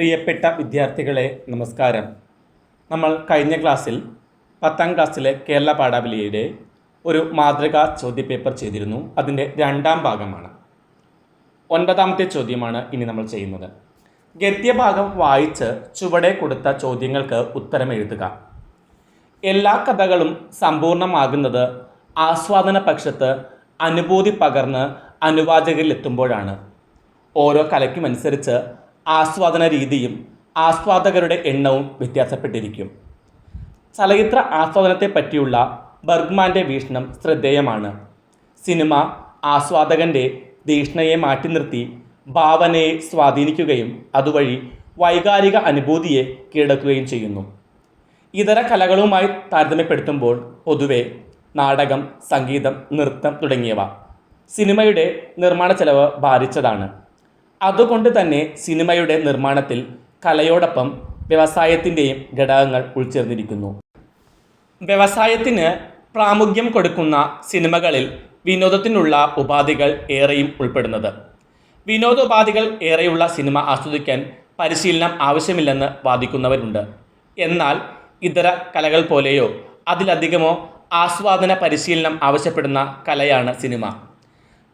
പ്രിയപ്പെട്ട വിദ്യാർത്ഥികളെ നമസ്കാരം. നമ്മൾ കഴിഞ്ഞ ക്ലാസ്സിൽ 10ാം ക്ലാസ്സിലെ കേരള പാഠാവലിയുടെ ഒരു മാതൃകാ ചോദ്യപേപ്പർ ചെയ്തിരുന്നു. അതിൻ്റെ രണ്ടാം ഭാഗമാണ്. 9ാമത്തെ ചോദ്യമാണ് ഇനി നമ്മൾ ചെയ്യുന്നത്. ഗദ്യഭാഗം വായിച്ച് ചുവടെ കൊടുത്ത ചോദ്യങ്ങൾക്ക് ഉത്തരം എഴുതുക. എല്ലാ കഥകളും സമ്പൂർണ്ണമാകുന്നത് ആസ്വാദന പക്ഷത്ത് അനുഭൂതി പകർന്ന് അനുവാചകരിലെത്തുമ്പോഴാണ്. ഓരോ കലയ്ക്കുമനുസരിച്ച് ആസ്വാദന രീതിയും ആസ്വാദകരുടെ എണ്ണവും വ്യത്യാസപ്പെട്ടിരിക്കും. ചലച്ചിത്ര ആസ്വാദനത്തെ പറ്റിയുള്ള ബർഗ്മാൻ്റെ വീക്ഷണം ശ്രദ്ധേയമാണ്. സിനിമ ആസ്വാദകൻ്റെ തീക്ഷ്ണയെ മാറ്റി നിർത്തി ഭാവനയെ സ്വാധീനിക്കുകയും അതുവഴി വൈകാരിക അനുഭൂതിയെ കീഴടക്കുകയും ചെയ്യുന്നു. ഇതര കലകളുമായി താരതമ്യപ്പെടുത്തുമ്പോൾ പൊതുവെ നാടകം, സംഗീതം, നൃത്തം തുടങ്ങിയവ സിനിമയുടെ നിർമ്മാണ ചെലവ് ഭാരിച്ചതാണ്. അതുകൊണ്ട് തന്നെ സിനിമയുടെ നിർമ്മാണത്തിൽ കലയോടൊപ്പം വ്യവസായത്തിൻ്റെയും ഘടകങ്ങൾ ഉൾച്ചേർന്നിരിക്കുന്നു. വ്യവസായത്തിന് പ്രാമുഖ്യം കൊടുക്കുന്ന സിനിമകളിൽ വിനോദത്തിനുള്ള ഉപാധികൾ ഏറെയും ഉൾപ്പെടുന്നത്. വിനോദോപാധികൾ ഏറെയുള്ള സിനിമ ആസ്വദിക്കാൻ പരിശീലനം ആവശ്യമില്ലെന്ന് വാദിക്കുന്നവരുണ്ട്. എന്നാൽ ഇതര കലകൾ പോലെയോ അതിലധികമോ ആസ്വാദന പരിശീലനം ആവശ്യപ്പെടുന്ന കലയാണ് സിനിമ.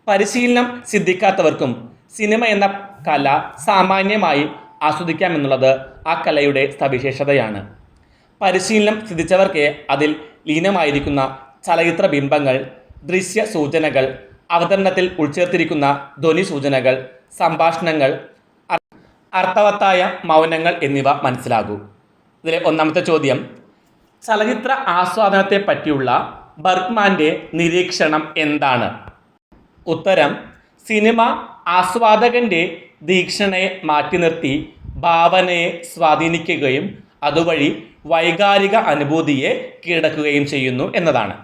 പരിശീലനം സിദ്ധിക്കാത്തവർക്കും സിനിമ എന്ന കല സാമാന്യമായി ആസ്വദിക്കാമെന്നുള്ളത് ആ കലയുടെ സവിശേഷതയാണ്. പരിശീലനം സിദ്ധിച്ചവർക്ക് അതിൽ ലീനമായിരിക്കുന്ന ചലച്ചിത്ര ബിംബങ്ങൾ, ദൃശ്യ സൂചനകൾ, അവതരണത്തിൽ ഉൾച്ചേർത്തിരിക്കുന്ന ധ്വനി സൂചനകൾ, സംഭാഷണങ്ങൾ, അർത്ഥവത്തായ മൗനങ്ങൾ എന്നിവ മനസ്സിലാകൂ. ഇതിലെ 1ാമത്തെ ചോദ്യം, ചലച്ചിത്ര ആസ്വാദനത്തെ പറ്റിയുള്ള ബർഗ്മാൻ്റെ നിരീക്ഷണം എന്താണ്? ഉത്തരം: സിനിമ ആസ്വാദകൻ്റെ വീക്ഷണയെ മാറ്റി നിർത്തി ഭാവനയെ സ്വാധീനിക്കുകയും അതുവഴി വൈകാരിക അനുഭൂതിയെ കീഴടക്കുകയും ചെയ്യുന്നു എന്നതാണ്.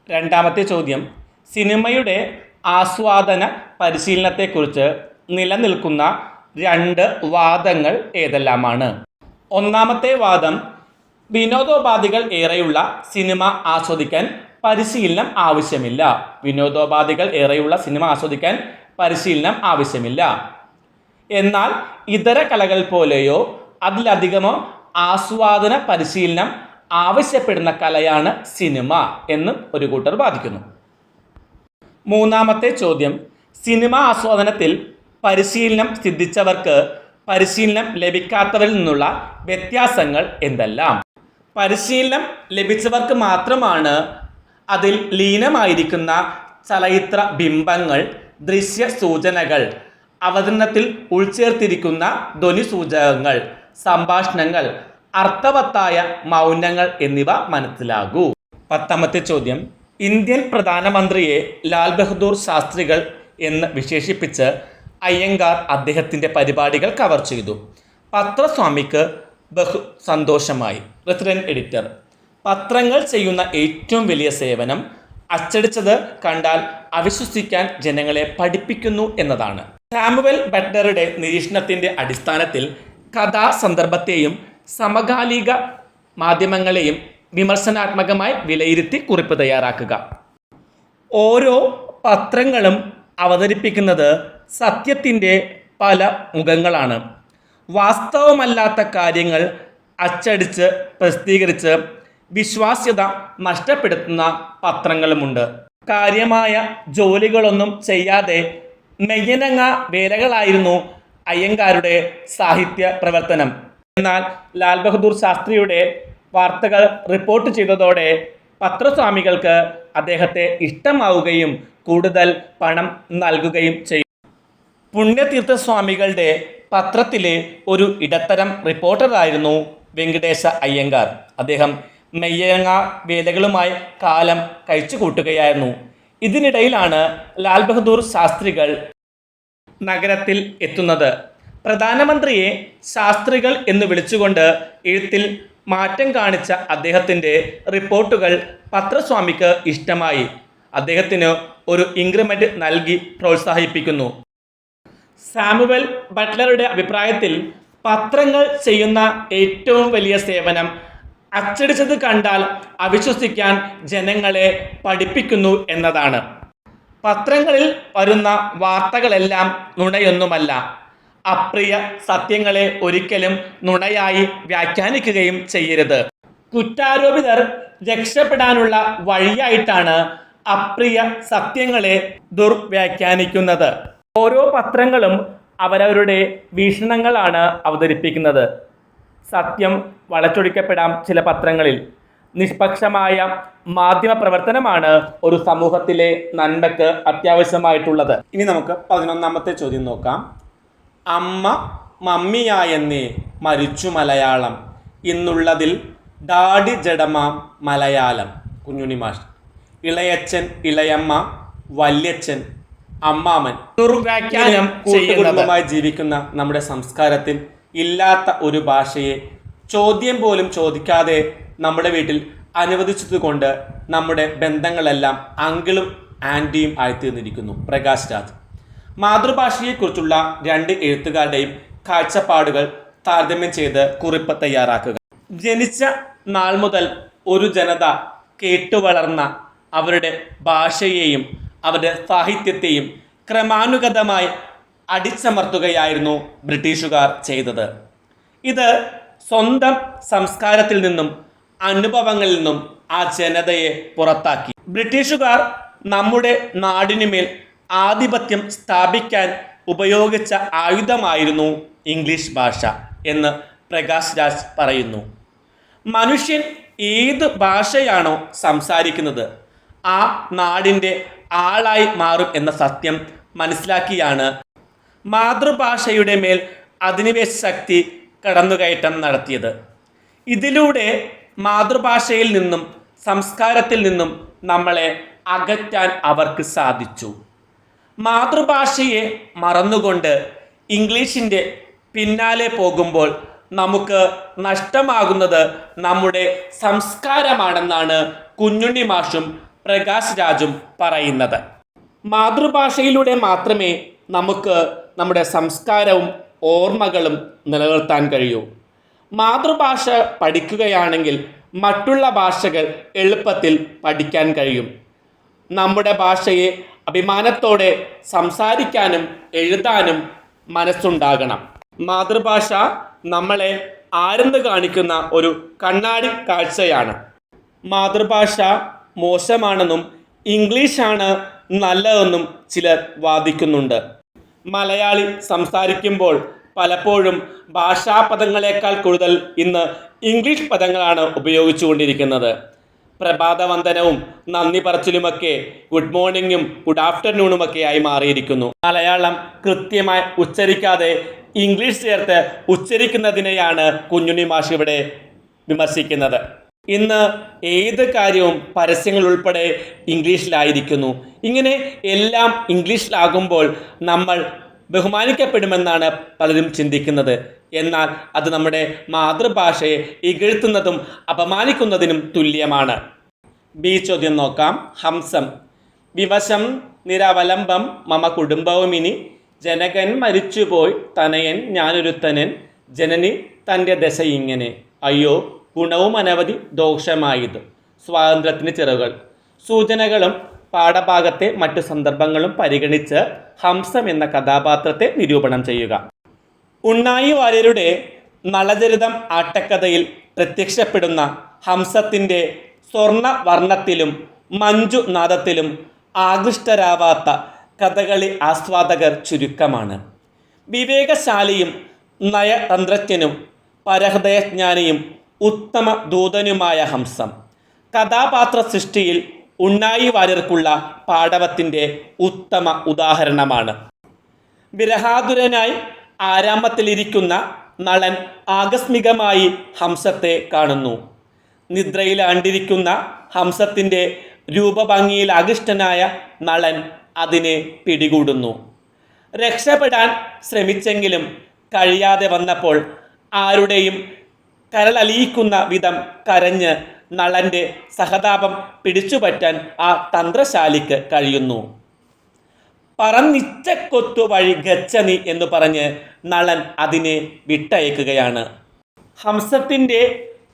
2ാമത്തെ ചോദ്യം, സിനിമയുടെ ആസ്വാദന പരിശീലനത്തെക്കുറിച്ച് നിലനിൽക്കുന്ന 2 വാദങ്ങൾ ഏതെല്ലാമാണ്? 1ാമത്തെ വാദം, വിനോദോപാധികൾ ഏറെയുള്ള സിനിമ ആസ്വദിക്കാൻ പരിശീലനം ആവശ്യമില്ല. വിനോദോപാധികൾ ഏറെയുള്ള സിനിമ ആസ്വദിക്കാൻ പരിശീലനം ആവശ്യമില്ല. എന്നാൽ ഇതര കലകൾ പോലെയോ അതിലധികമോ ആസ്വാദന പരിശീലനം ആവശ്യപ്പെടുന്ന കലയാണ് സിനിമ എന്നും ഒരു കൂട്ടർ വാദിക്കുന്നു. 3ാമത്തെ ചോദ്യം, സിനിമ ആസ്വാദനത്തിൽ പരിശീലനം സിദ്ധിച്ചവർക്ക് പരിശീലനം ലഭിക്കാത്തവരിൽ നിന്നുള്ള വ്യത്യാസങ്ങൾ എന്തെല്ലാം? പരിശീലനം ലഭിച്ചവർക്ക് മാത്രമാണ് അതിൽ ലീനമായിരിക്കുന്ന ചലച്ചിത്ര ബിംബങ്ങൾ, ദൃശ്യ സൂചനകൾ, അവതരണത്തിൽ ഉൾച്ചേർത്തിരിക്കുന്ന ധ്വനി സൂചകങ്ങൾ, സംഭാഷണങ്ങൾ, അർത്ഥവത്തായ മൗനങ്ങൾ എന്നിവ മനസ്സിലാകൂ. 10ാമത്തെ ചോദ്യം, ഇന്ത്യൻ പ്രധാനമന്ത്രിയെ ലാൽ ബഹദൂർ ശാസ്ത്രികൾ എന്ന് വിശേഷിപ്പിച്ച് അയ്യങ്കാർ അദ്ദേഹത്തിൻ്റെ പരിപാടികൾ കവർ ചെയ്തു. പത്രസ്വാമിക്ക് ബഹു സന്തോഷമായി. റെസിഡന്റ് എഡിറ്റർ, പത്രങ്ങൾ ചെയ്യുന്ന ഏറ്റവും വലിയ സേവനം അച്ചടിച്ചത് കണ്ടാൽ അവിശ്വസിക്കാൻ ജനങ്ങളെ പഠിപ്പിക്കുന്നു എന്നതാണ്. സാമുവൽ ബട്ട്ലറുടെ നിരീക്ഷണത്തിൻ്റെ അടിസ്ഥാനത്തിൽ കഥാസന്ദർഭത്തെയും സമകാലിക മാധ്യമങ്ങളെയും വിമർശനാത്മകമായി വിലയിരുത്തി കുറിപ്പ് തയ്യാറാക്കുക. ഓരോ പത്രങ്ങളും അവതരിപ്പിക്കുന്നത് സത്യത്തിൻ്റെ പല മുഖങ്ങളാണ്. വാസ്തവമല്ലാത്ത കാര്യങ്ങൾ അച്ചടിച്ച് പ്രസിദ്ധീകരിച്ച് വിശ്വാസ്യത നഷ്ടപ്പെടുത്തുന്ന പത്രങ്ങളുമുണ്ട്. കാര്യമായ ജോലികളൊന്നും ചെയ്യാതെ മെയ്യനങ്ങ വേലകളായിരുന്നു അയ്യങ്കാരുടെ സാഹിത്യ പ്രവർത്തനം. എന്നാൽ ലാൽ ബഹദൂർ ശാസ്ത്രിയുടെ വാർത്തകൾ റിപ്പോർട്ട് ചെയ്തതോടെ പത്രസ്വാമികൾക്ക് അദ്ദേഹത്തെ ഇഷ്ടമാവുകയും കൂടുതൽ പണം നൽകുകയും ചെയ്തു. പുണ്യതീർത്ഥസ്വാമികളുടെ പത്രത്തിലെ ഒരു ഇടത്തരം റിപ്പോർട്ടറായിരുന്നു വെങ്കടേശ അയ്യങ്കാർ. അദ്ദേഹം മെയ്യങ്ങ വേലകളുമായി കാലം കഴിച്ചു കൂട്ടുകയായിരുന്നു. ഇതിനിടയിലാണ് ലാൽ ബഹദൂർ ശാസ്ത്രികൾ നഗരത്തിൽ എത്തുന്നത്. പ്രധാനമന്ത്രിയെ ശാസ്ത്രികൾ എന്ന് വിളിച്ചുകൊണ്ട് എഴുത്തിൽ മാറ്റം കാണിച്ച അദ്ദേഹത്തിൻ്റെ റിപ്പോർട്ടുകൾ പത്രസ്വാമിക്ക് ഇഷ്ടമായി. അദ്ദേഹത്തിന് ഒരു ഇൻക്രിമെൻ്റ് നൽകി പ്രോത്സാഹിപ്പിക്കുന്നു. സാമുവൽ ബട്ട്ലറുടെ അഭിപ്രായത്തിൽ പത്രങ്ങൾ ചെയ്യുന്ന ഏറ്റവും വലിയ സേവനം അച്ചടിച്ചത് കണ്ടാൽ അവിശ്വസിക്കാൻ ജനങ്ങളെ പഠിപ്പിക്കുന്നു എന്നതാണ്. പത്രങ്ങളിൽ വരുന്ന വാർത്തകളെല്ലാം നുണയൊന്നുമല്ല. അപ്രിയ സത്യങ്ങളെ ഒരിക്കലും നുണയായി വ്യാഖ്യാനിക്കുകയും ചെയ്യരുത്. കുറ്റാരോപിതർ രക്ഷപ്പെടാനുള്ള വഴിയായിട്ടാണ് അപ്രിയ സത്യങ്ങളെ ദുർവ്യാഖ്യാനിക്കുന്നത്. ഓരോ പത്രങ്ങളും അവരവരുടെ വീക്ഷണങ്ങളാണ് അവതരിപ്പിക്കുന്നത്. സത്യം വളച്ചൊടിക്കപ്പെടാം ചില പത്രങ്ങളിൽ. നിഷ്പക്ഷമായ മാധ്യമ പ്രവർത്തനമാണ് ഒരു സമൂഹത്തിലെ നന്മയ്ക്ക് അത്യാവശ്യമായിട്ടുള്ളത്. ഇനി നമുക്ക് 11ാമത്തെ ചോദ്യം നോക്കാം. അമ്മ മമ്മിയായെന്നേ മരിച്ചു മലയാളം, ഇന്നുള്ളതിൽ ഡാഡി ജഡമാം മലയാളം. കുഞ്ഞുണ്ണി മാഷ്. ഇളയച്ചൻ ഇളയമ്മ വല്യച്ഛൻ അമ്മാമൻ. ദുർവ്യാഖ്യാനം കൂട്ടുകുടുംബമായി ജീവിക്കുന്ന നമ്മുടെ സംസ്കാരത്തിൽ ഇല്ലാത്ത ഒരു ഭാഷയെ ചോദ്യം പോലും ചോദിക്കാതെ നമ്മുടെ വീട്ടിൽ അനുവദിച്ചതുകൊണ്ട് നമ്മുടെ ബന്ധങ്ങളെല്ലാം അങ്കിളും ആൻറ്റിയും ആയിത്തീർന്നിരിക്കുന്നു. പ്രകാശ് രാജ്. മാതൃഭാഷയെക്കുറിച്ചുള്ള 2 എഴുത്തുകാരുടെയും കാഴ്ചപ്പാടുകൾ താരതമ്യം ചെയ്ത് കുറിപ്പ് തയ്യാറാക്കുക. ജനിച്ച നാൾ മുതൽ ഒരു ജനത കേട്ടുവളർന്ന അവരുടെ ഭാഷയെയും അവരുടെ സാഹിത്യത്തെയും ക്രമാനുഗതമായി അടിച്ചമർത്തുകയായിരുന്നു ബ്രിട്ടീഷുകാർ ചെയ്തത്. ഇത് സ്വന്തം സംസ്കാരത്തിൽ നിന്നും അനുഭവങ്ങളിൽ നിന്നും ആ ജനതയെ പുറത്താക്കി. ബ്രിട്ടീഷുകാർ നമ്മുടെ നാടിനുമേൽ ആധിപത്യം സ്ഥാപിക്കാൻ ഉപയോഗിച്ച ആയുധമായിരുന്നു ഇംഗ്ലീഷ് ഭാഷ എന്ന് പ്രകാശ് രാജ് പറയുന്നു. മനുഷ്യൻ ഏത് ഭാഷയാണോ സംസാരിക്കുന്നത് ആ നാടിൻ്റെ ആളായി മാറും എന്ന സത്യം മനസ്സിലാക്കിയാണ് മാതൃഭാഷയുടെ മേൽ അധിനിവേശ ശക്തി കടന്നുകയറ്റം നടത്തിയത്. ഇതിലൂടെ മാതൃഭാഷയിൽ നിന്നും സംസ്കാരത്തിൽ നിന്നും നമ്മളെ അകറ്റാൻ അവർക്ക് സാധിച്ചു. മാതൃഭാഷയെ മറന്നുകൊണ്ട് ഇംഗ്ലീഷിൻ്റെ പിന്നാലെ പോകുമ്പോൾ നമുക്ക് നഷ്ടമാകുന്നത് നമ്മുടെ സംസ്കാരമാണെന്നാണ് കുഞ്ഞുണ്ണി മാഷും പ്രകാശ് രാജും പറയുന്നത്. മാതൃഭാഷയിലൂടെ മാത്രമേ നമുക്ക് നമ്മുടെ സംസ്കാരവും ഓർമ്മകളും നിലനിർത്താൻ കഴിയൂ. മാതൃഭാഷ പഠിക്കുകയാണെങ്കിൽ മറ്റുള്ള ഭാഷകൾ എളുപ്പത്തിൽ പഠിക്കാൻ കഴിയും. നമ്മുടെ ഭാഷയെ അഭിമാനത്തോടെ സംസാരിക്കാനും എഴുതാനും മനസ്സുണ്ടാകണം. മാതൃഭാഷ നമ്മളെ ആരെന്ന് കാണിക്കുന്ന ഒരു കണ്ണാടി കാഴ്ചയാണ്. മാതൃഭാഷ മോശമാണെന്നും ഇംഗ്ലീഷാണ് നല്ലതെന്നും ചിലർ വാദിക്കുന്നുണ്ട്. മലയാളി സംസാരിക്കുമ്പോൾ പലപ്പോഴും ഭാഷാപദങ്ങളെക്കാൾ കൂടുതൽ ഇന്ന് ഇംഗ്ലീഷ് പദങ്ങളാണ് ഉപയോഗിച്ചുകൊണ്ടിരിക്കുന്നത്. പ്രഭാതവന്ദനവും നന്ദി പറച്ചിലുമൊക്കെ ഗുഡ് മോർണിംഗും ഗുഡ് ആഫ്റ്റർനൂണുമൊക്കെ ആയി മാറിയിരിക്കുന്നു. മലയാളം കൃത്യമായി ഉച്ചരിക്കാതെ ഇംഗ്ലീഷ് ചേർത്ത് ഉച്ചരിക്കുന്നതിനെയാണ് കുഞ്ഞുണ്ണി മാഷ് ഇവിടെ വിമർശിക്കുന്നത്. ഇന്ന് ഏത് കാര്യവും പരസ്യങ്ങൾ ഉൾപ്പെടെ ഇംഗ്ലീഷിലായിരിക്കുന്നു. ഇങ്ങനെ എല്ലാം ഇംഗ്ലീഷിലാകുമ്പോൾ നമ്മൾ ബഹുമാനിക്കപ്പെടുമെന്നാണ് പലരും ചിന്തിക്കുന്നത്. എന്നാൽ അത് നമ്മുടെ മാതൃഭാഷയെ ഇകഴ്ത്തുന്നതും അപമാനിക്കുന്നതിനും തുല്യമാണ്. ബി ചോദ്യം നോക്കാം. ഹംസം. വിവശം നിരവലംബം മമ കുടുംബവുമിനി, ജനകൻ മരിച്ചുപോയി തനയൻ ഞാനൊരുത്തനൻ, ജനനി തൻ്റെ ദശ ഇങ്ങനെ, അയ്യോ ഗുണവും അനവധി ദോഷമായത്. സ്വാതന്ത്ര്യത്തിന് ചിറകുകൾ. സൂചനകളും പാഠഭാഗത്തെ മറ്റു സന്ദർഭങ്ങളും പരിഗണിച്ച് ഹംസം എന്ന കഥാപാത്രത്തെ നിരൂപണം ചെയ്യുക. ഉണ്ണായി വാര്യരുടെ നളചരിതം ആട്ടക്കഥയിൽ പ്രത്യക്ഷപ്പെടുന്ന ഹംസത്തിൻ്റെ സ്വർണ്ണവർണ്ണത്തിലും മഞ്ജുനാദത്തിലും ആകൃഷ്ടരാവാത്ത കഥകളി ആസ്വാദകർ ചുരുക്കമാണ്. വിവേകശാലിയും നയതന്ത്രജ്ഞനും പരഹൃദയജ്ഞാനിയും ഉത്തമ ദൂതനുമായ ഹംസം കഥാപാത്ര സൃഷ്ടിയിൽ ഉണ്ണായി വാര്യർക്കുള്ള പാടവത്തിൻ്റെ ഉത്തമ ഉദാഹരണമാണ്. വിരഹാതുരനായി ആരാമത്തിലിരിക്കുന്ന നളൻ ആകസ്മികമായി ഹംസത്തെ കാണുന്നു. നിദ്രയിലാണ്ടിരിക്കുന്ന ഹംസത്തിൻ്റെ രൂപഭംഗിയിൽ ആകൃഷ്ടനായ നളൻ അതിനെ പിടികൂടുന്നു. രക്ഷപ്പെടാൻ ശ്രമിച്ചെങ്കിലും കഴിയാതെ വന്നപ്പോൾ ആരുടെയും കരളലിയിക്കുന്ന വിധം കരഞ്ഞ് നളൻ്റെ സഹതാപം പിടിച്ചുപറ്റാൻ ആ തന്ത്രശാലിക്ക് കഴിയുന്നു. പറന്നിച്ചക്കൊത്തു വഴി ഗച്ഛനി എന്ന് പറഞ്ഞ് നളൻ അതിനെ വിട്ടയക്കുകയാണ്. ഹംസത്തിൻ്റെ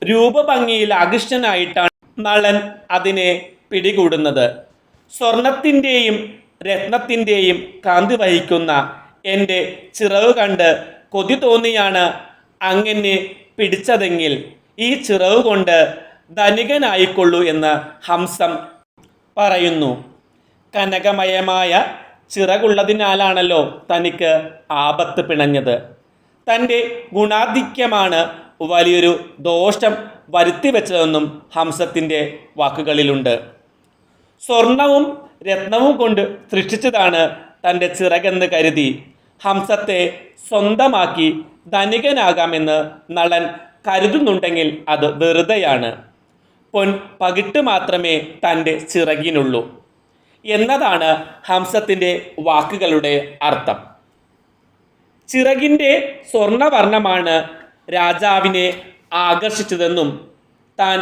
രൂപഭംഗിയിൽ ആകൃഷ്ടനായിട്ടാണ് നളൻ അതിനെ പിടികൂടുന്നത്. സ്വർണത്തിൻ്റെയും രത്നത്തിൻ്റെയും കാന്തി വഹിക്കുന്ന എൻ്റെ ചിറവ് കണ്ട് കൊതി തോന്നിയാണ് അങ്ങനെ പിടിച്ചതെങ്കിൽ ഈ ചിറവ് കൊണ്ട് ധനികനായിക്കൊള്ളൂ എന്ന് ഹംസം പറയുന്നു. കനകമയമായ ചിറകുള്ളതിനാലാണല്ലോ തനിക്ക് ആപത്ത് പിണഞ്ഞത്. തൻ്റെ ഗുണാധിക്യമാണ് വലിയൊരു ദോഷം വരുത്തിവെച്ചതെന്നും ഹംസത്തിൻ്റെ വാക്കുകളിലുണ്ട്. സ്വർണവും രത്നവും കൊണ്ട് സൃഷ്ടിച്ചതാണ് തൻ്റെ ചിറകെന്ന് കരുതി ഹംസത്തെ സ്വന്തമാക്കി ധനികനാകാമെന്ന് നളൻ കരുതുന്നുണ്ടെങ്കിൽ അത് വെറുതെയാണ്. പൊൻ പകിട്ട് മാത്രമേ തൻ്റെ ചിറകിനുള്ളൂ എന്നതാണ് ഹംസത്തിൻ്റെ വാക്കുകളുടെ അർത്ഥം. ചിറകിൻ്റെ സ്വർണവർണ്ണമാണ് രാജാവിനെ ആകർഷിച്ചതെന്നും താൻ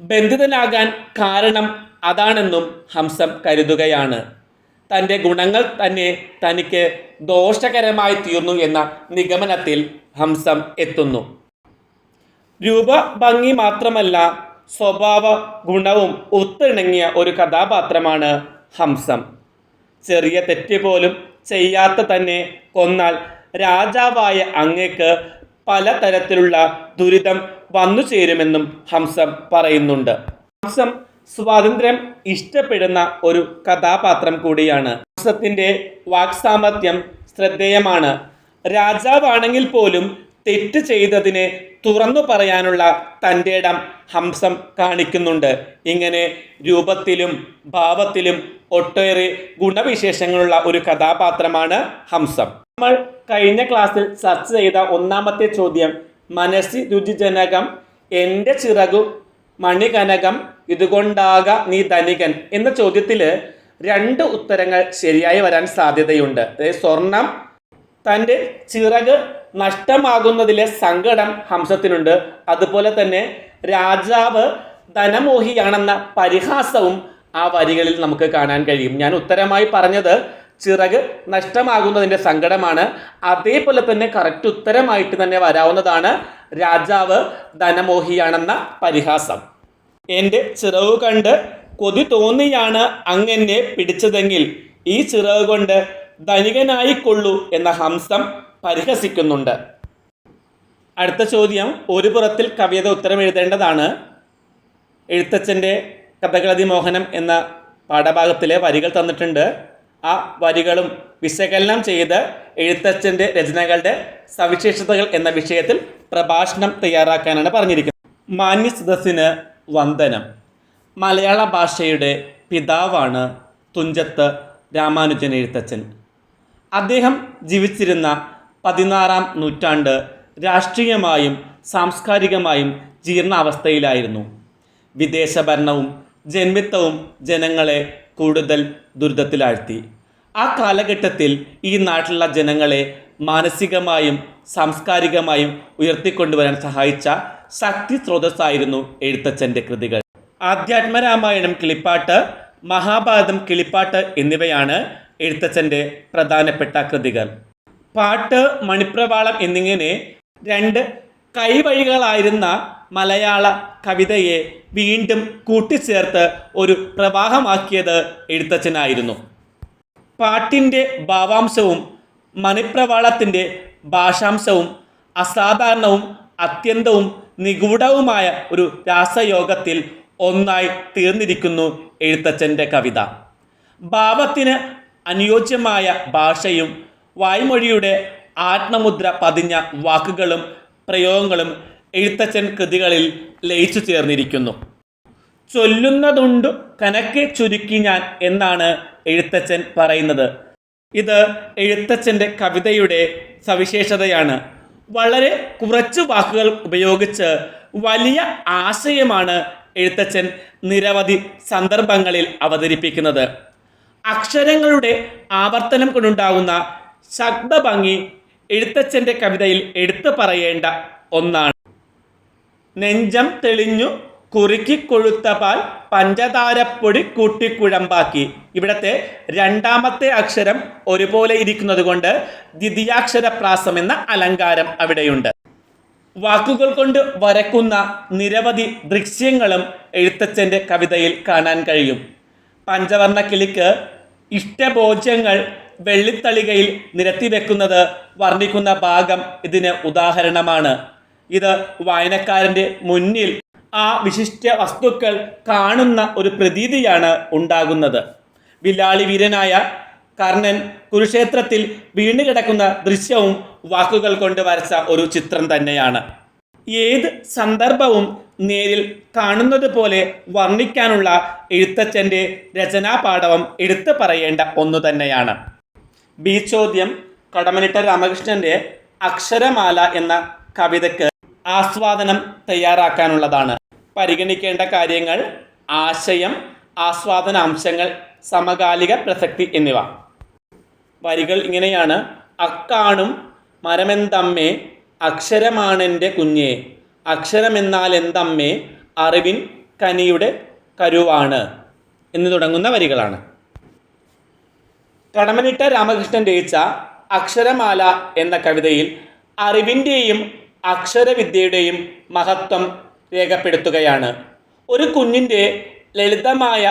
ബന്ധിതനാകാൻ കാരണം അതാണെന്നും ഹംസം കരുതുകയാണ്. തൻ്റെ ഗുണങ്ങൾ തന്നെ തനിക്ക് ദോഷകരമായി തീർന്നു എന്ന നിഗമനത്തിൽ ഹംസം എത്തുന്നു. രൂപഭംഗി മാത്രമല്ല, സ്വഭാവ ഗുണവും ഒത്തിണങ്ങിയ ഒരു കഥാപാത്രമാണ് ഹംസം. ചെറിയ തെറ്റ് പോലും ചെയ്യാത്ത തന്നെ കൊന്നാൽ രാജാവായ അങ്ങേക്ക് പലതരത്തിലുള്ള ദുരിതം വന്നു ചേരുമെന്നും ഹംസം പറയുന്നുണ്ട്. ഹംസം സ്വാതന്ത്ര്യം ഇഷ്ടപ്പെടുന്ന ഒരു കഥാപാത്രം കൂടിയാണ്. ഹംസത്തിൻ്റെ വാക്സാമർത്ഥ്യം ശ്രദ്ധേയമാണ്. രാജാവാണെങ്കിൽ പോലും തെറ്റ് ചെയ്തതിനെ തുറന്നു പറയാനുള്ള തൻ്റെ ഇടം ഹംസം കാണിക്കുന്നുണ്ട്. ഇങ്ങനെ രൂപത്തിലും ഭാവത്തിലും ഒട്ടേറെ ഗുണവിശേഷങ്ങളുള്ള ഒരു കഥാപാത്രമാണ് ഹംസം. നമ്മൾ കഴിഞ്ഞ ക്ലാസ്സിൽ ചർച്ച ചെയ്ത ഒന്നാമത്തെ ചോദ്യം, മനസ്സി രുചിജനകം എൻ്റെ ചിറകു മണികനകം ഇതുകൊണ്ടാക നീ ധനികൻ എന്ന ചോദ്യത്തിൽ 2 ഉത്തരങ്ങൾ ശരിയായി വരാൻ സാധ്യതയുണ്ട്. അതായത് സ്വർണം, തൻ്റെ ചിറക് നഷ്ടമാകുന്നതിലെ സങ്കടം ഹംസത്തിനുണ്ട്. അതുപോലെ തന്നെ രാജാവ് ധനമോഹിയാണെന്ന പരിഹാസവും ആ വരികളിൽ നമുക്ക് കാണാൻ കഴിയും. ഞാൻ ഉത്തരമായി പറഞ്ഞത് ചിറക് നഷ്ടമാകുന്നതിൻ്റെ സങ്കടമാണ്. അതേപോലെ തന്നെ കറക്റ്റ് ഉത്തരമായിട്ട് തന്നെ വരാവുന്നതാണ് രാജാവ് ധനമോഹിയാണെന്ന പരിഹാസം. എൻ്റെ ചിറവ് കണ്ട് കൊതി തോന്നിയാണ് അങ്ങനെ പിടിച്ചതെങ്കിൽ ഈ ചിറവ് കൊണ്ട് ധനികനായിക്കൊള്ളൂ എന്ന ഹംസം പരിഹസിക്കുന്നുണ്ട്. അടുത്ത ചോദ്യം, ഒരു പുറത്തിൽ കവിത ഉത്തരം എഴുതേണ്ടതാണ്. എഴുത്തച്ഛൻ്റെ കഥകളതി മോഹനം എന്ന പാഠഭാഗത്തിലെ വരികൾ തന്നിട്ടുണ്ട്. ആ വരികളും വിശകലനം ചെയ്ത് എഴുത്തച്ഛൻ്റെ രചനകളുടെ സവിശേഷതകൾ എന്ന വിഷയത്തിൽ പ്രഭാഷണം തയ്യാറാക്കാനാണ് പറഞ്ഞിരിക്കുന്നത്. മാന്യ സദസ്സിന് വന്ദനം. മലയാള ഭാഷയുടെ പിതാവാണ് തുഞ്ചത്ത് രാമാനുജൻ എഴുത്തച്ഛൻ. അദ്ദേഹം ജീവിച്ചിരുന്ന 16-ാം നൂറ്റാണ്ട് രാഷ്ട്രീയമായും സാംസ്കാരികമായും ജീർണാവസ്ഥയിലായിരുന്നു. വിദേശ ഭരണവും ജന്മിത്തവും ജനങ്ങളെ കൂടുതൽ ദുരിതത്തിലാഴ്ത്തി. ആ കാലഘട്ടത്തിൽ ഈ നാട്ടിലുള്ള ജനങ്ങളെ മാനസികമായും സാംസ്കാരികമായും ഉയർത്തിക്കൊണ്ടുവരാൻ സഹായിച്ച ശക്തി സ്രോതസ്സായിരുന്നു എഴുത്തച്ഛൻ്റെ കൃതികൾ. ആധ്യാത്മരാമായണം കിളിപ്പാട്ട്, മഹാഭാരതം കിളിപ്പാട്ട് എന്നിവയാണ് എഴുത്തച്ഛൻ്റെ പ്രധാനപ്പെട്ട കൃതികൾ. പാട്ട്, മണിപ്രവാളം എന്നിങ്ങനെ 2 കൈവഴികളായിരുന്ന മലയാള കവിതയെ വീണ്ടും കൂട്ടിച്ചേർത്ത് ഒരു പ്രവാഹമാക്കിയത് എഴുത്തച്ഛനായിരുന്നു. പാട്ടിൻ്റെ ഭാവാംശവും മണിപ്രവാളത്തിൻ്റെ ഭാഷാംശവും അസാധാരണവും അത്യന്തവും നിഗൂഢവുമായ ഒരു രാസയോഗത്തിൽ ഒന്നായി തീർന്നിരിക്കുന്നു എഴുത്തച്ഛൻ്റെ കവിത. ഭാവത്തിന് അനുയോജ്യമായ ഭാഷയും വായ്മൊഴിയുടെ ആത്മമുദ്ര പതിഞ്ഞ വാക്കുകളും പ്രയോഗങ്ങളും എഴുത്തച്ഛൻ കൃതികളിൽ ലയിച്ചു ചേർന്നിരിക്കുന്നു. ചൊല്ലുന്നതുണ്ടു കനക്കെ ചുരുക്കി ഞാൻ എന്നാണ് എഴുത്തച്ഛൻ പറയുന്നത്. ഇത് എഴുത്തച്ഛൻ്റെ കവിതയുടെ സവിശേഷതയാണ്. വളരെ കുറച്ച് വാക്കുകൾ ഉപയോഗിച്ച് വലിയ ആശയമാണ് എഴുത്തച്ഛൻ നിരവധി സന്ദർഭങ്ങളിൽ അവതരിപ്പിക്കുന്നത്. അക്ഷരങ്ങളുടെ ആവർത്തനം കൊണ്ടുണ്ടാകുന്ന ശബ്ദഭംഗി എഴുത്തച്ഛൻ്റെ കവിതയിൽ എടുത്തു പറയേണ്ട ഒന്നാണ്. നെഞ്ചം തെളിഞ്ഞു കുറുക്കി കൊഴുത്ത പാൽ പഞ്ചതാരപ്പൊടി കൂട്ടിക്കുഴമ്പാക്കി. ഇവിടത്തെ 2ാമത്തെ അക്ഷരം ഒരുപോലെ ഇരിക്കുന്നത് കൊണ്ട് ദ്വിതീയാക്ഷരപ്രാസം എന്ന അലങ്കാരം അവിടെയുണ്ട്. വാക്കുകൾ കൊണ്ട് വരക്കുന്ന നിരവധി ദൃശ്യങ്ങളും എഴുത്തച്ഛൻ്റെ കവിതയിൽ കാണാൻ കഴിയും. പഞ്ചവർണ്ണ കിളിക്ക് ഇഷ്ടഭോജ്യങ്ങൾ വെള്ളിത്തളികയിൽ നിരത്തിവെക്കുന്നത് വർണ്ണിക്കുന്ന ഭാഗം ഇതിന് ഉദാഹരണമാണ്. ഇത് വായനക്കാരൻ്റെ മുന്നിൽ ആ വിശിഷ്ട വസ്തുക്കൾ കാണുന്ന ഒരു പ്രതീതിയാണ് ഉണ്ടാകുന്നത്. വില്ലാളി വീരനായ കർണൻ കുരുക്ഷേത്രത്തിൽ വീണുകിടക്കുന്ന ദൃശ്യവും വാക്കുകൾ കൊണ്ട് വരച്ച ഒരു ചിത്രം തന്നെയാണ്. ഏത് സന്ദർഭവും നേരിൽ കാണുന്നത് പോലെ വർണ്ണിക്കാനുള്ള എഴുത്തച്ഛൻ്റെ രചനാപാടവം എടുത്തു പറയേണ്ട ഒന്നു തന്നെയാണ്. ബി ചോദ്യം, കടമ്മനിട്ട രാമകൃഷ്ണൻ്റെ അക്ഷരമാല എന്ന കവിതയ്ക്ക് ആസ്വാദനം തയ്യാറാക്കാനുള്ളതാണ്. പരിഗണിക്കേണ്ട കാര്യങ്ങൾ: ആശയം, ആസ്വാദനാംശങ്ങൾ, സമകാലിക പ്രസക്തി എന്നിവ. വരികൾ ഇങ്ങനെയാണ്: അക്കാണും മരമെന്തമ്മേ അക്ഷരമാണെൻ്റെ കുഞ്ഞേ, അക്ഷരമെന്നാലെന്തമ്മേ അറിവിൻ കനിയുടെ കരുവാണ് എന്ന് തുടങ്ങുന്ന വരികളാണ്. കടമ്മനിട്ട രാമകൃഷ്ണൻ രചിച്ച അക്ഷരമാല എന്ന കവിതയിൽ അറിവിൻ്റെയും അക്ഷരവിദ്യയുടെയും മഹത്വം രേഖപ്പെടുത്തുകയാണ്. ഒരു കുഞ്ഞിൻ്റെ ലളിതമായ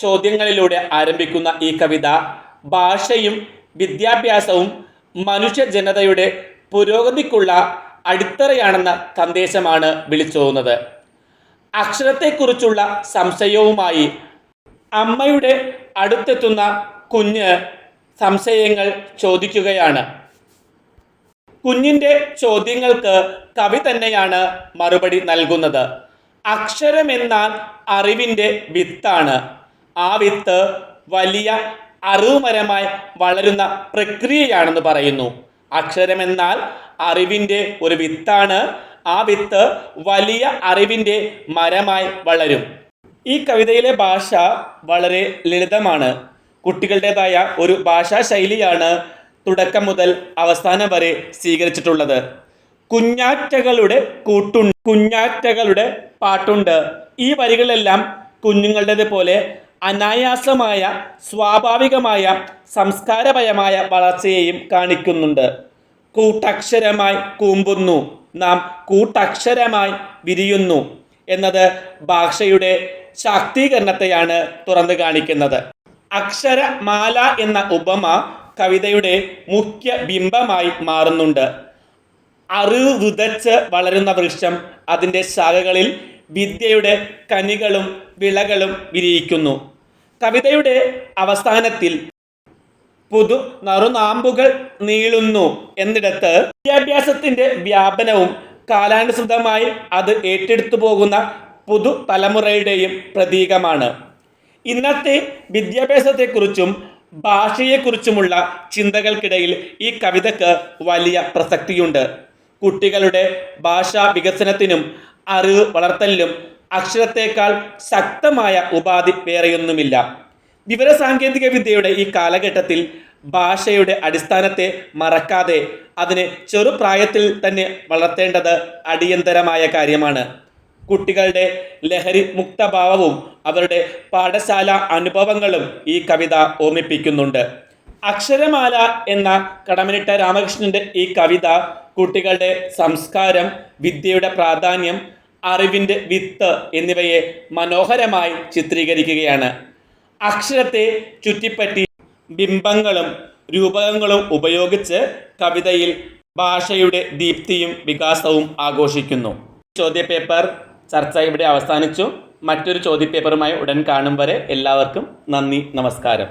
ചോദ്യങ്ങളിലൂടെ ആരംഭിക്കുന്ന ഈ കവിത ഭാഷയും വിദ്യാഭ്യാസവും മനുഷ്യജനതയുടെ പുരോഗതിക്കുള്ള അടിത്തറയാണെന്ന സന്ദേശമാണ് വിളിച്ചോതുന്നത്. അക്ഷരത്തെക്കുറിച്ചുള്ള സംശയവുമായി അമ്മയുടെ അടുത്തെത്തുന്ന കുഞ്ഞ് സംശയങ്ങൾ ചോദിക്കുകയാണ്. കുഞ്ഞിൻ്റെ ചോദ്യങ്ങൾക്ക് കവി തന്നെയാണ് മറുപടി നൽകുന്നത്. അക്ഷരമെന്നാൽ അറിവിൻ്റെ വിത്താണ്. ആ വിത്ത് വലിയ അറിവുമരമായി വളരുന്ന പ്രക്രിയയാണെന്ന് പറയുന്നു. അക്ഷരമെന്നാൽ അറിവിൻ്റെ ഒരു വിത്താണ്. ആ വിത്ത് വലിയ അറിവിൻ്റെ മരമായി വളരും. ഈ കവിതയിലെ ഭാഷ വളരെ ലളിതമാണ്. കുട്ടികളുടേതായ ഒരു ഭാഷാ ശൈലിയാണ് തുടക്കം മുതൽ അവസാനം വരെ സ്വീകരിച്ചിട്ടുള്ളത്. കുഞ്ഞാറ്റകളുടെ കുഞ്ഞാറ്റകളുടെ പാട്ടുണ്ട്. ഈ വരികളെല്ലാം കുഞ്ഞുങ്ങളുടേത് പോലെ അനായാസമായ സ്വാഭാവികമായ സംസ്കാരപരമായ വളർച്ചയെയും കാണിക്കുന്നുണ്ട്. കൂട്ടക്ഷരമായി കൂമ്പുന്നു, നാം കൂട്ടക്ഷരമായി വിരിയുന്നു എന്നത് ഭാഷയുടെ ശാക്തീകരണത്തെയാണ് തുറന്നു കാണിക്കുന്നത്. അക്ഷരമാല എന്ന ഉപമ കവിതയുടെ മുഖ്യ ബിംബമായി മാറുന്നുണ്ട്. അറിവ് വിതച്ച് വളരുന്ന വൃക്ഷം അതിൻ്റെ ശാഖകളിൽ വിദ്യയുടെ കനികളും വിളകളും വിരിയിക്കുന്നു. കവിതയുടെ അവസാനത്തിൽ പുതു നറുനാമ്പുകൾ നീളുന്നു എന്നിടത്ത് വിദ്യാഭ്യാസത്തിൻ്റെ വ്യാപനവും കാലാനുസൃതമായി അത് ഏറ്റെടുത്തു പോകുന്ന പുതു തലമുറയുടെയും പ്രതീകമാണ്. ഇന്നത്തെ വിദ്യാഭ്യാസത്തെക്കുറിച്ചും ഭാഷയെക്കുറിച്ചുമുള്ള ചിന്തകൾക്കിടയിൽ ഈ കവിതയ്ക്ക് വലിയ പ്രസക്തിയുണ്ട്. കുട്ടികളുടെ ഭാഷാ വികസനത്തിനും അറിവ് വളർത്തലിനും അക്ഷരത്തേക്കാൾ ശക്തമായ ഉപാധി വേറെയൊന്നുമില്ല. വിവരസാങ്കേതിക വിദ്യയുടെ ഈ കാലഘട്ടത്തിൽ ഭാഷയുടെ അടിസ്ഥാനത്തെ മറക്കാതെ അതിനെ ചെറുപ്രായത്തിൽ തന്നെ വളർത്തേണ്ടത് അടിയന്തരമായ കാര്യമാണ്. കുട്ടികളുടെ ലഹരി മുക്തഭാവവും അവരുടെ പാഠശാല അനുഭവങ്ങളും ഈ കവിത ഓർമ്മിപ്പിക്കുന്നുണ്ട്. അക്ഷരമാല എന്ന കടമ്മനിട്ട രാമകൃഷ്ണൻ്റെ ഈ കവിത കുട്ടികളുടെ സംസ്കാരം, വിദ്യയുടെ പ്രാധാന്യം, അറിവിൻ്റെ വിത്ത് എന്നിവയെ മനോഹരമായി ചിത്രീകരിക്കുകയാണ്. അക്ഷരത്തെ ചുറ്റിപ്പറ്റി ബിംബങ്ങളും രൂപകങ്ങളും ഉപയോഗിച്ച് കവിതയിൽ ഭാഷയുടെ ദീപ്തിയും വികാസവും ആഘോഷിക്കുന്നു. ചോദ്യപേപ്പർ ചർച്ച ഇവിടെ അവസാനിച്ചു. മറ്റൊരു ചോദ്യപേപ്പറുമായി ഉടൻ കാണും വരെ എല്ലാവർക്കും നന്ദി, നമസ്കാരം.